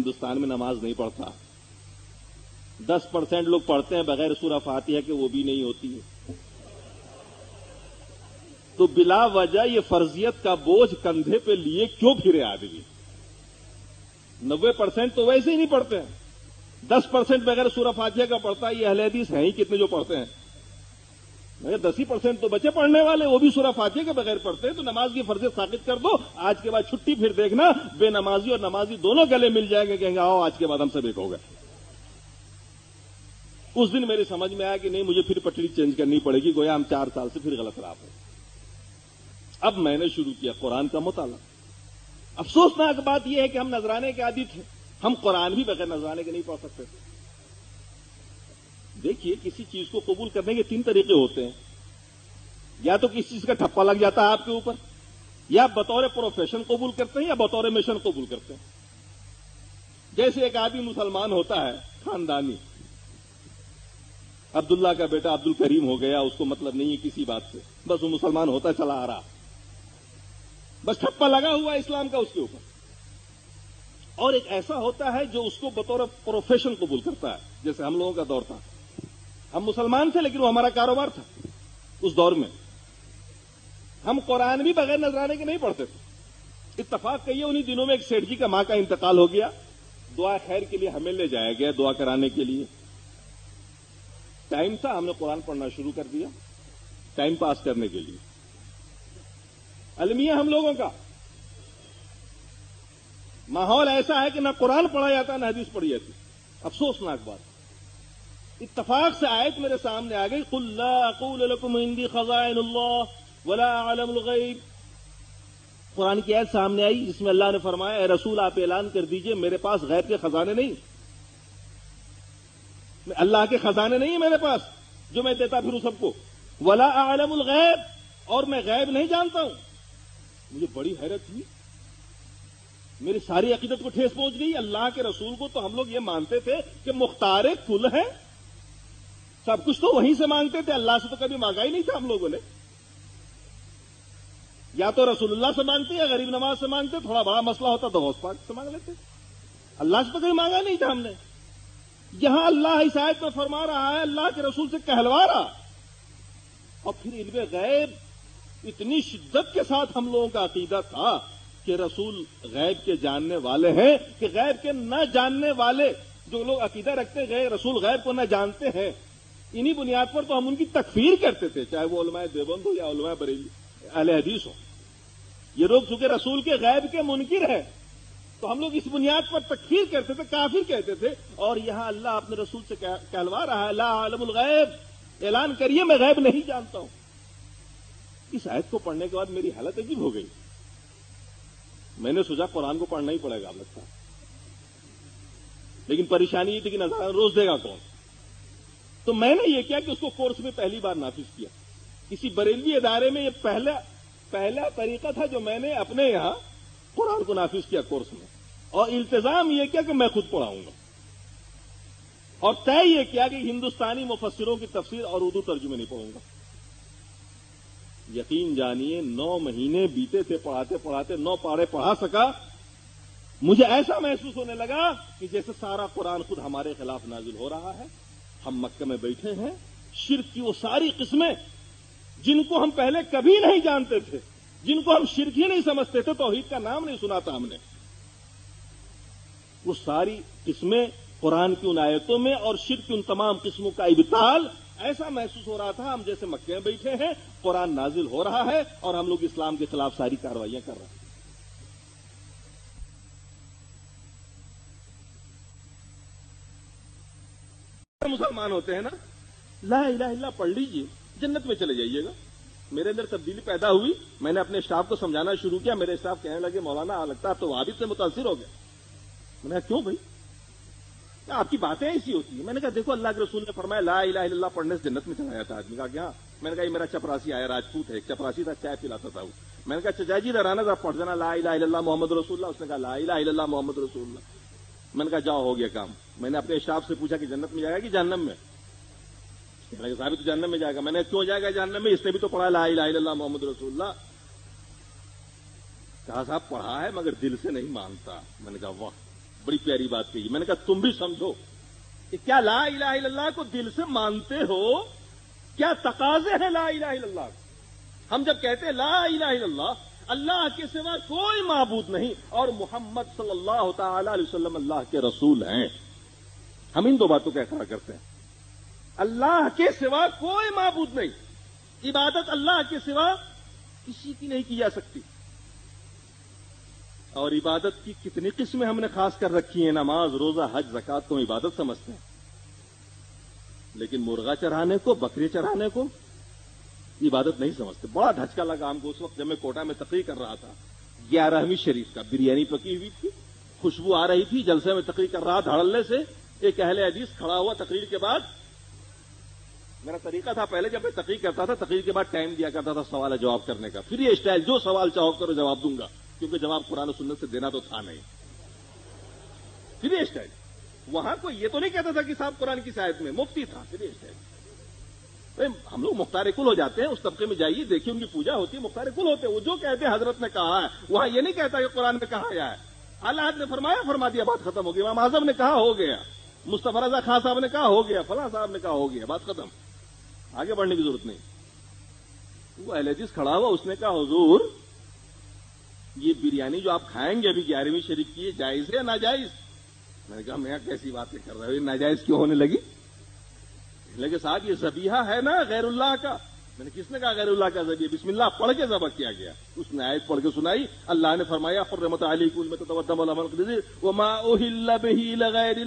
ہندوستان میں نماز نہیں پڑھتا. 10% لوگ پڑھتے ہیں بغیر سورہ فاتحہ کے، وہ بھی نہیں ہوتی ہے. تو بلا وجہ یہ فرضیت کا بوجھ کندھے پہ لیے کیوں پھرے آدمی؟ 90% تو ویسے ہی نہیں پڑھتے ہیں. 10% بغیر سورہ فاتحہ کا پڑھتا ہے. یہ اہل حدیث ہیں ہی کتنے جو پڑھتے ہیں؟ 10% تو بچے پڑھنے والے، وہ بھی سورہ فاتحہ کے بغیر پڑھتے ہیں. تو نماز کی فرضیت ثابت کر دو. آج کے بعد چھٹی پھر دیکھنا بے نمازی اور نمازی دونوں گلے مل جائیں گے، کہیں گے آؤ آج کے بعد ہم سب ایک ہو گئے. اس دن میری سمجھ میں آیا کہ نہیں، مجھے پھر پٹڑی چینج کرنی پڑے گی، گویا ہم 4 سال سے پھر غلط راہ پہ. اب میں نے شروع کیا قرآن کا مطالعہ. افسوسناک بات یہ ہے کہ ہم نذرانے کے عادی تھے. ہم قرآن بھی بغیر نذرانے کے نہیں پڑھ سکتے تھے. دیکھیے، کسی چیز کو قبول کرنے کے 3 طریقے ہوتے ہیں. یا تو کسی چیز کا ٹھپا لگ جاتا ہے آپ کے اوپر، یا بطور پروفیشن قبول کرتے ہیں، یا بطور مشن قبول کرتے ہیں. جیسے ایک آدمی مسلمان ہوتا ہے خاندانی، عبداللہ کا بیٹا عبد الکریم ہو گیا، اس کو مطلب نہیں ہے کسی بات سے، بس وہ مسلمان ہوتا چلا آ رہا، بس ٹھپا لگا ہوا اسلام کا اس کے اوپر. اور ایک ایسا ہوتا ہے جو اس کو بطور پروفیشن قبول کرتا ہے، جیسے ہم لوگوں کا دور تھا. ہم مسلمان تھے لیکن وہ ہمارا کاروبار تھا. اس دور میں ہم قرآن بھی بغیر نذرانے کے نہیں پڑھتے تھے. اتفاق کہیے انہی دنوں میں ایک سیٹھ جی کا ماں کا انتقال ہو گیا. دعا خیر کے لیے ہمیں لے جایا گیا دعا کرانے کے لیے. ٹائم تھا، ہم نے قرآن پڑھنا شروع کر دیا ٹائم پاس کرنے کے لیے. المیہ ہم لوگوں کا ماحول ایسا ہے کہ نہ قرآن پڑھا جاتا نہ حدیث پڑھی جاتی. افسوسناک بات. اتفاق سے آیت میرے سامنے آ گئی، قل لا اقول لكم عندي خزائن الله ولا اعلم الغیب. قرآن کی آیت سامنے آئی جس میں اللہ نے فرمایا، اے رسول آپ اعلان کر دیجئے میرے پاس غیب کے خزانے نہیں، اللہ کے خزانے نہیں ہیں میرے پاس جو میں دیتا پھروں سب کو. ولا اعلم الغیب، اور میں غیب نہیں جانتا ہوں. مجھے بڑی حیرت ہوئی، میری ساری عقیدت کو ٹھیس پہنچ گئی. اللہ کے رسول کو تو ہم لوگ یہ مانتے تھے کہ مختار کل ہے، سب کچھ تو وہیں سے مانگتے تھے، اللہ سے تو کبھی مانگا ہی نہیں تھا ہم لوگوں نے. یا تو رسول اللہ سے مانگتے یا غریب نواز سے مانگتے، تھوڑا بڑا مسئلہ ہوتا تو غوث پاک سے مانگ لیتے. اللہ سے تو کبھی مانگا نہیں تھا ہم نے. یہاں اللہ اس آیت میں فرما رہا ہے، اللہ کے رسول سے کہلوا رہا. اور پھر علم غیب اتنی شدت کے ساتھ ہم لوگوں کا عقیدہ تھا کہ رسول غیب کے جاننے والے ہیں، کہ غیب کے نہ جاننے والے جو لوگ عقیدہ رکھتے گئے رسول غیب کو نہ جانتے ہیں، انہی بنیاد پر تو ہم ان کی تکفیر کرتے تھے، چاہے وہ علماء دیوبند ہو یا علماء بریلی اہل حدیث ہو. یہ لوگ چونکہ رسول کے غیب کے منکر ہیں تو ہم لوگ اس بنیاد پر تکفیر کرتے تھے، کافر کہتے تھے. اور یہاں اللہ اپنے رسول سے کہلوا رہا ہے، لا عالم الغیب، اعلان کریے میں غیب نہیں جانتا ہوں. اس آیت کو پڑھنے کے بعد میری حالت عجیب ہو گئی. میں نے سوچا قرآن کو پڑھنا ہی پڑے گا لگتا، لیکن پریشانی یہ تھی کہ نظارہ روز دے گا کون. تو میں نے یہ کیا کہ اس کو کورس میں پہلی بار نافذ کیا. کسی بریلوی ادارے میں یہ پہلا طریقہ تھا جو میں نے اپنے یہاں قرآن کو نافذ کیا کورس میں. اور التزام یہ کیا کہ میں خود پڑھاؤں گا. اور طے یہ کیا کہ ہندوستانی مفسروں کی تفسیر اور اردو ترجمے نہیں پڑھوں گا. یقین جانیے 9 مہینے بیتے تھے پڑھاتے پڑھاتے، 9 پارے پڑھا سکا. مجھے ایسا محسوس ہونے لگا کہ جیسے سارا قرآن خود ہمارے خلاف نازل ہو رہا ہے. ہم مکہ میں بیٹھے ہیں، شرک کی وہ ساری قسمیں جن کو ہم پہلے کبھی نہیں جانتے تھے، جن کو ہم شرک ہی نہیں سمجھتے تھے، توحید کا نام نہیں سنا تھا ہم نے، وہ ساری قسمیں قرآن کی ان آیتوں میں اور شرک کی ان تمام قسموں کا ابطال. ایسا محسوس ہو رہا تھا ہم جیسے مکے میں بیٹھے ہیں، قرآن نازل ہو رہا ہے اور ہم لوگ اسلام کے خلاف ساری کارروائیاں کر رہے ہیں. مسلمان ہوتے ہیں نا، لا الہ الا اللہ پڑھ لیجیے جنت میں چلے جائیے گا. میرے اندر تبدیلی پیدا ہوئی. میں نے اپنے اسٹاف کو سمجھانا شروع کیا. میرے اسٹاف کہنے لگے مولانا لگتا آپ تو وہابیت سے متاثر ہو گئے. میں نے کہا کیوں بھائی، آپ کی باتیں ایسی ہوتی ہیں. میں نے کہا دیکھو اللہ کے رسول نے فرمایا لا الہ الا اللہ پڑھنے سے جنت میں چلا جاتا ہے آدمی. کہا کہ ہاں. میں نے کہا یہ میرا چپراسی آیا راجپوت ہے، ایک چپراسی تھا، چائے پلاتا تھا وہ. میں نے کہا چچا جی درانا ذرا پڑھ دینا لا الہ الا اللہ محمد رسول اللہ. اس نے کہا لا الہ الا اللہ محمد رسول اللہ. میں نے کہا جاؤ ہو گیا کام. میں نے اپنے اسٹاف سے پوچھا کہ جنت میں جائے گا کہ جہنم میں؟ میں نے کہا صاحب تو جہنم میں جائے گا. میں نے کیوں جائے گا جہنم میں؟ اس نے بھی تو پڑھا لا الہ الا اللہ محمد رسول اللہ. کہا صاحب پڑھا ہے مگر دل سے نہیں مانتا. میں نے کہا واہ بڑی پیاری بات کہی. میں نے کہا تم بھی سمجھو کہ کیا لا الہ الا اللہ کو دل سے مانتے ہو؟ کیا تقاضے ہیں لا الہ الا اللہ کو؟ ہم جب کہتے ہیں لا الہ الا اللہ، اللہ کے سوا کوئی معبود نہیں اور محمد صلی اللہ تعالی علیہ وسلم اللہ کے رسول ہیں، ہم ان دو باتوں کا اقرار کرتے ہیں. اللہ کے سوا کوئی معبود نہیں، عبادت اللہ کے سوا کسی کی نہیں کی جا سکتی. اور عبادت کی کتنی قسمیں ہم نے خاص کر رکھی ہیں. نماز، روزہ، حج، زکوٰۃ کو ہم عبادت سمجھتے ہیں، لیکن مرغا چرانے کو، بکری چرانے کو عبادت نہیں سمجھتے. بڑا دھچکا لگا ہم کو اس وقت جب میں کوٹا میں تقریر کر رہا تھا 11ویں شریف کا. بریانی پکی ہوئی تھی، خوشبو آ رہی تھی، جلسے میں تقریر کر رہا، دھڑلنے سے ایک اہل حدیث کھڑا ہوا تقریر کے بعد. میرا طریقہ تھا پہلے جب میں تقریر کرتا تھا، تقریر کے بعد ٹائم دیا کرتا تھا سوال جواب کرنے کا. پھر یہ اسٹائل، جو سوال چاہو کرو جواب دوں گا، کیونکہ جواب قرآن و سنت سے دینا تو تھا نہیں. پھر یہ اسٹائل، وہاں کوئی یہ تو نہیں کہتا تھا کہ صاحب قرآن کی آیت میں، مفتی تھا. پھر یہ اسٹائل، ہم لوگ مختار کل ہو جاتے ہیں. اس طبقے میں جائیے، دیکھیے ان کی پوجا ہوتی ہے، مختار کل ہوتے ہیں. وہ جو کہتے ہیں حضرت نے کہا ہے، وہاں یہ نہیں کہتا کہ قرآن میں کہا گیا ہے. اللہ نے فرمایا، فرما دیا، بات ختم ہو گئی. امام اعظم نے کہا، ہو گیا. مصطفی رضا خان صاحب نے کہا، ہو گیا. فلاں صاحب نے کہا، ہو گیا. بات ختم، آگے بڑھنے کی ضرورت نہیں. وہ اہل حدیث کھڑا ہوا، اس نے کہا حضور یہ بریانی جو آپ کھائیں گے ابھی 11ویں شریف کی، یہ جائز ہے یا ناجائز؟ میں نے کہا میں کیسی باتیں کر رہا ہوں، یہ ناجائز کیوں ہونے لگی؟ لیکن صاحب یہ ذبیحہ ہے نا غیر اللہ کا. میں نے کس نے کہا غیر اللہ کا ذبیحہ؟ بسم اللہ پڑھ کے ذبح کیا گیا. اس نے آیت پڑھ کے سنائی. اللہ نے فرمایا حرمت علیکم المیتۃ والدم ولحم الخنزیر وما اہل بہ لغیر